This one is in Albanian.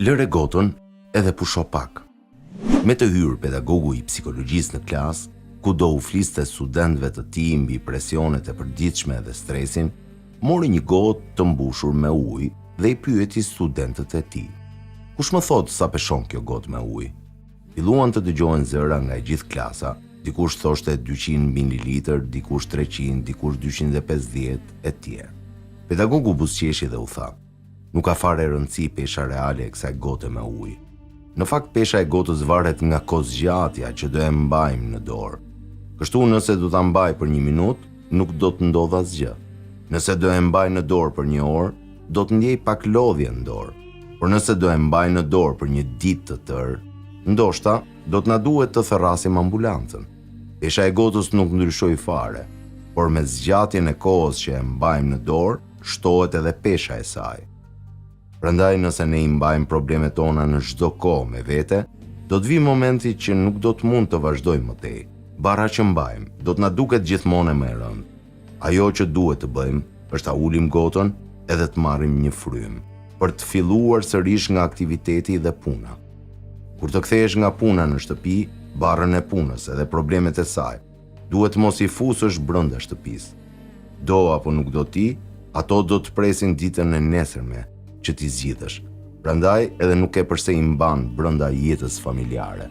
Lëre gotën edhe pusho pak. Me të hyrë pedagogu i psikologjisë në klasë, ku do u fliste studentëve të tij mbi presionet e përditshme dhe stresin, mori një gotë të mbushur me ujë dhe i pyeti studentët e tij. Kush më thot sa peshon kjo gotë me ujë? Filluan të dëgjohen zëra nga e gjithë klasa, dikush thoshte 200 ml, dikush 300, dikush 250 e tjerë. Pedagogu buzëqeshi dhe u tha: "Nuk ka fare rëndësi pesha reale e kësaj gote me ujë. Në fakt pesha e gotës varet nga kozgjatja që do e mbajmë në dorë. Kështu nëse do ta mbaj për 1 minutë, nuk do të ndodh asgjë. Nëse do e mbaj në dorë për 1 orë, do të ndjej pak lodhje në dorë. Por nëse do e mbaj në dorë për 1 ditë të tërë, ndoshta do të na duhet të thërrasim ambulancën. Pesha e gotës nuk ndryshoi fare, por me zgjatjen e kohës që e mbajmë në dorë, shtohet edhe pesha e saj. Prandaj nëse ne i mbajmë problemet tona në çdo kohë me vete, do të vijë momenti që nuk do të mund të vazhdojmë më tej. Barra që mbajmë, do të na duket gjithmonë më e rëndë. Ajo që duhet të bëjmë është ta ulim gotën edhe të marrim një frym, për të filluar sërish nga aktiviteti dhe puna. Kur të kthehesh nga puna në shtëpi, barrën e punës edhe problemet e saj, duhet mos i fusësh brenda shtëpisë. Do apo nuk do ti, ato do të presin ditën e nesërme që ti zgjidhesh. Prandaj edhe nuk e përse i mban brenda jetës familjare.